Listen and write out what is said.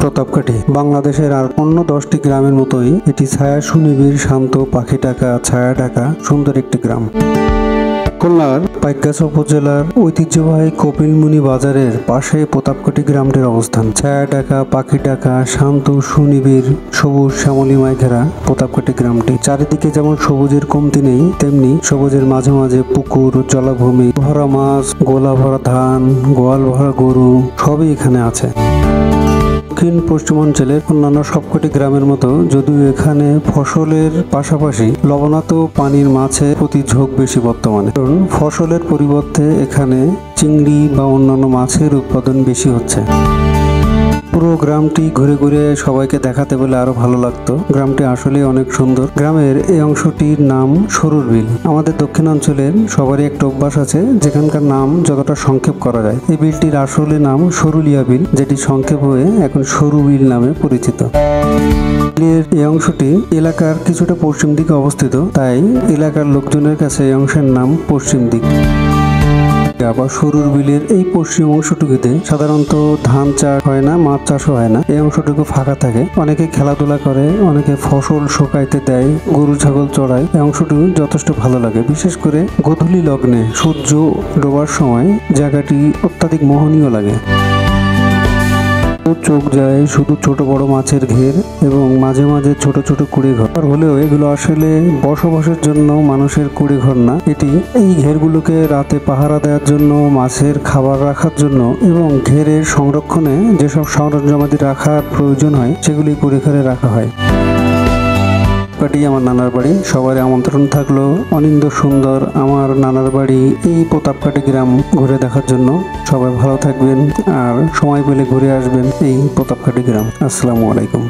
প্রতাপকাঠি বাংলাদেশের আর অন্য 10টি গ্রামের মতোই এটি ছায়া সুনিবিড়, শান্ত, পাখি ডাকা, ছায়া ডাকা সুন্দর একটি গ্রাম। খুলনার পাইকগাছা উপজেলার ঐতিহ্যবাহী কপিলমুনি বাজারের পাশে প্রতাপকাঠি গ্রামটির অবস্থান। ছায়া ডাকা, পাখি ডাকা, শান্ত সুনিবিড়, সবুজ শ্যামলিমায় ঘেরা প্রতাপকাঠি গ্রামটি। চারিদিকে যেমন সবুজের কমতি নেই, তেমনি সবুজের মাঝে মাঝে পুকুর, জলাভূমি, ভরা মাছ, গোলা ভরা ধান, গোয়াল ভরা গরু সবই এখানে আছে। দক্ষিণ পশ্চিমাঞ্চলের অন্যান্য সবকটি গ্রামের মতো যদিও এখানে ফসলের পাশাপাশি লবণাক্ত পানির মাছের প্রতি ঝোঁক বেশি বর্তমানে, কারণ ফসলের পরিবর্তে এখানে চিংড়ি বা অন্যান্য মাছের উৎপাদন বেশি হচ্ছে। পুরো গ্রামটি ঘুরে ঘুরে সবাইকে দেখাতে বলে আরো ভালো লাগতো। গ্রামটি আসলে অনেক সুন্দর। গ্রামের এই অংশটির নাম সরুর বিল। আমাদের দক্ষিণাঞ্চলের সবারই একটা অভ্যাস আছে যেখানকার নাম যতটা সংক্ষেপ করা যায়। এই বিলটির আসলে নাম সরুলিয়া বিল, যেটি সংক্ষেপ হয়ে এখন সরু বিল নামে পরিচিত। বিলের এই অংশটি এলাকার কিছুটা পশ্চিম দিকে অবস্থিত, তাই এলাকার লোকজনের কাছে এই অংশের নাম পশ্চিম দিক। আবার সরুর বিলের এই পশ্চিম অংশটুকুতে সাধারণত ধান চাষ হয় না, মাছ চাষও হয় না। এই অংশটুকু ফাঁকা থাকে। অনেকে খেলাধুলা করে, অনেকে ফসল শুকাইতে দেয়, গরু ছাগল চড়ায়। এই অংশটুকু যথেষ্ট ভালো লাগে। বিশেষ করে গোধূলি লগ্নে সূর্য ডোবার সময় জায়গাটি অত্যাধিক মোহনীয় লাগে। চোখ যায় শুধু ছোট বড় মাছের ঘের এবং মাঝে মাঝে ছোট ছোট কুড়ে ঘর হলেও এগুলো আসলে বসবাসের জন্য মানুষের কুড়ে ঘর না। এটি এই ঘেরগুলোকে রাতে পাহারা দেওয়ার জন্য, মাছের খাবার রাখার জন্য এবং ঘেরের সংরক্ষণে যেসব সরঞ্জামাদি রাখার প্রয়োজন হয় সেগুলি কুড়ে ঘরে রাখা হয়। আমার নানার বাড়ি, সবার আমন্ত্রণ থাকলো অনিন্দ সুন্দর আমার নানার বাড়ি এই প্রতাপকাঠি গ্রাম ঘুরে দেখার জন্য। সবাই ভালো থাকবেন আর সময় পেলে ঘুরে আসবেন এই প্রতাপকাঠি গ্রাম। আসসালামু আলাইকুম।